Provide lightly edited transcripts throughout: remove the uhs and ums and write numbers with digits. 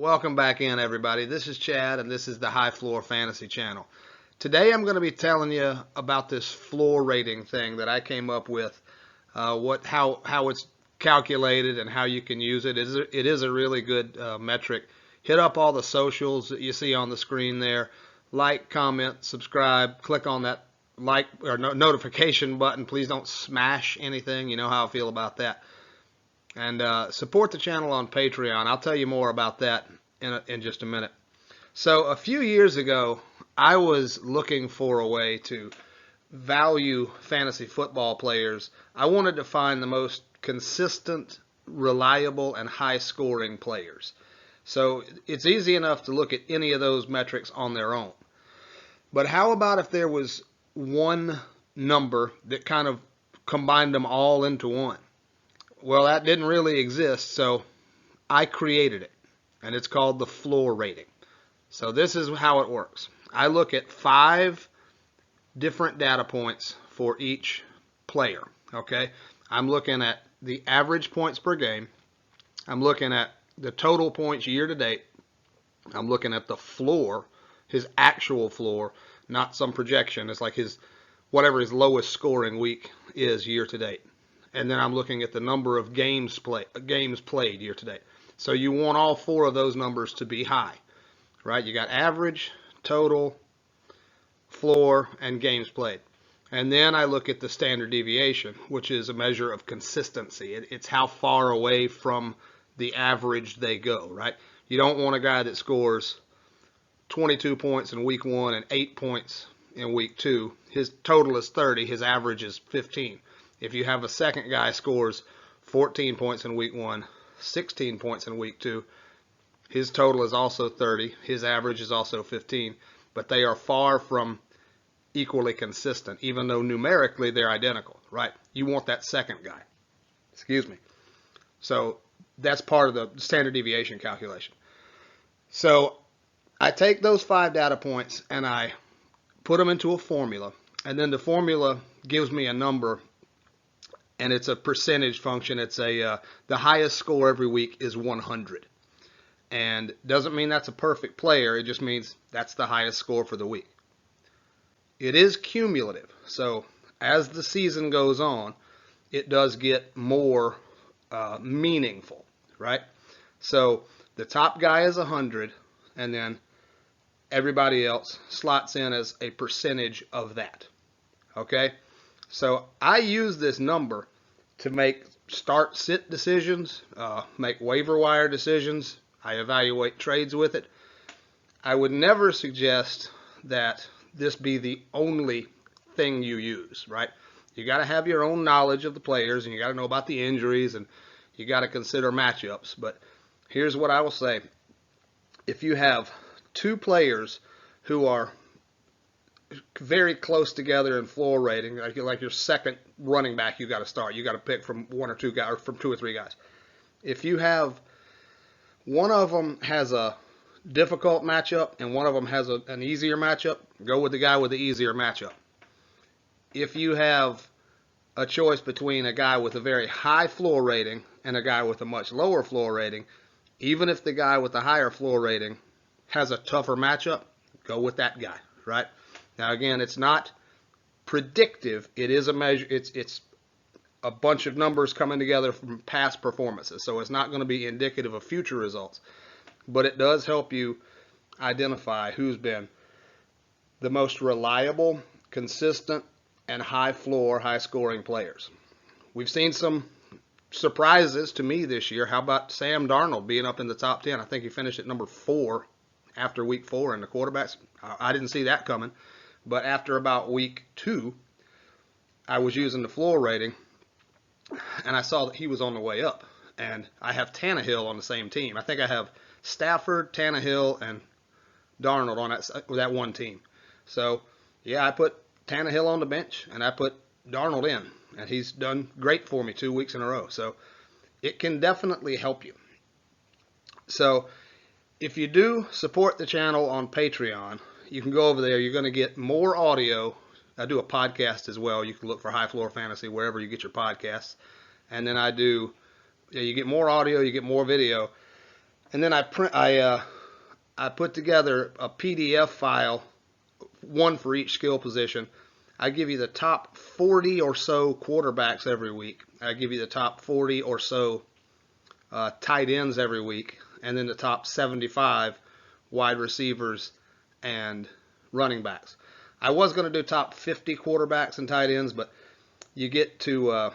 Welcome back in, everybody. This is Chad, and this is the High Floor Fantasy channel. Today I'm going to be telling you about this floor rating thing that I came up with, how it's calculated and how you can use it. It is a really good metric. Hit up all the socials that you see on the screen there. Like, comment, subscribe, click on that like or notification button. Please don't smash anything. You know how I feel about that. And support the channel on Patreon. I'll tell you more about that in just a minute. So a few years ago, I was looking for a way to value fantasy football players. I wanted to find the most consistent, reliable, and high-scoring players. So it's easy enough to look at any of those metrics on their own. But how about if there was one number that kind of combined them all into one? Well, that didn't really exist, so I created it, and it's called the floor rating. So this is how it works. I look at 5 different data points for each player, okay? I'm looking at the average points per game. I'm looking at the total points year to date. I'm looking at the floor, his actual floor, not some projection. It's like whatever his lowest scoring week is year to date. And then I'm looking at the number of games played year to date. So you want all 4 of those numbers to be high, right? You got average, total, floor, and games played. And then I look at the standard deviation, which is a measure of consistency. It's how far away from the average they go, right? You don't want a guy that scores 22 points in week 1 and 8 points in week 2. His total is 30. His average is 15. If you have a second guy scores 14 points in week 1, 16 points in week 2, his total is also 30. His average is also 15. But they are far from equally consistent, even though numerically they're identical, right? You want that second guy. Excuse me. So that's part of the standard deviation calculation. So I take those 5 data points and I put them into a formula. And then the formula gives me a number. And it's a percentage function. It's the highest score every week is 100. And doesn't mean that's a perfect player. It just means that's the highest score for the week. It is cumulative. So as the season goes on, it does get more meaningful, right? So the top guy is 100, and then everybody else slots in as a percentage of that, okay? So I use this number to make start-sit decisions, make waiver wire decisions. I evaluate trades with it. I would never suggest that this be the only thing you use, right? You got to have your own knowledge of the players, and you got to know about the injuries, and you got to consider matchups. But here's what I will say. If you have 2 players who are very close together in floor rating, like your second running back, you got to start. You got to pick from 1 or 2 guys, or from 2 or 3 guys. If you have one of them has a difficult matchup and one of them has an easier matchup, go with the guy with the easier matchup. If you have a choice between a guy with a very high floor rating and a guy with a much lower floor rating, even if the guy with the higher floor rating has a tougher matchup, go with that guy, right? Now, again, it's not predictive. It is a measure. It's a bunch of numbers coming together from past performances. So it's not going to be indicative of future results. But it does help you identify who's been the most reliable, consistent, and high floor, high scoring players. We've seen some surprises to me this year. How about Sam Darnold being up in the top 10? I think he finished at number 4 after week 4 in the quarterbacks. I didn't see that coming. But after about week 2, I was using the floor rating, and I saw that he was on the way up. And I have Tannehill on the same team. I think I have Stafford, Tannehill, and Darnold on that one team. So, yeah, I put Tannehill on the bench, and I put Darnold in. And he's done great for me 2 weeks in a row. So it can definitely help you. So if you do support the channel on Patreon, you can go over there. You're going to get more audio. I do a podcast as well. You can look for High Floor Fantasy wherever you get your podcasts. And then you get more audio, you get more video. And then I put together a PDF file, one for each skill position. I give you the top 40 or so quarterbacks every week. I give you the top 40 or so tight ends every week, and then the top 75 wide receivers and running backs. I was going to do top 50 quarterbacks and tight ends, but you get to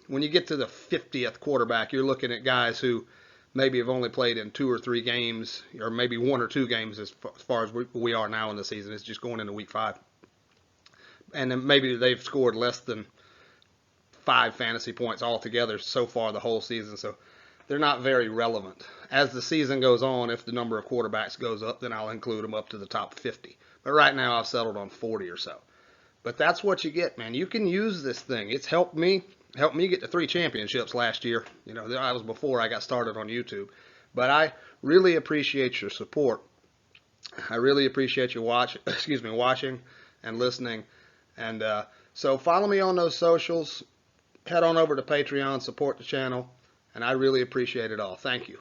when you get to the 50th quarterback, you're looking at guys who maybe have only played in 2 or 3 games, or maybe 1 or 2 games as far as we are now in the season. It's just going into week 5. And then maybe they've scored less than 5 fantasy points altogether so far the whole season. So they're not very relevant. As the season goes on, if the number of quarterbacks goes up, then I'll include them up to the top 50. But right now I've settled on 40 or so. But that's what you get, man. You can use this thing. It's helped me get to 3 championships last year. You know, that was before I got started on YouTube. But I really appreciate your support. I really appreciate you watching and listening. And so follow me on those socials. Head on over to Patreon, support the channel, and I really appreciate it all. Thank you.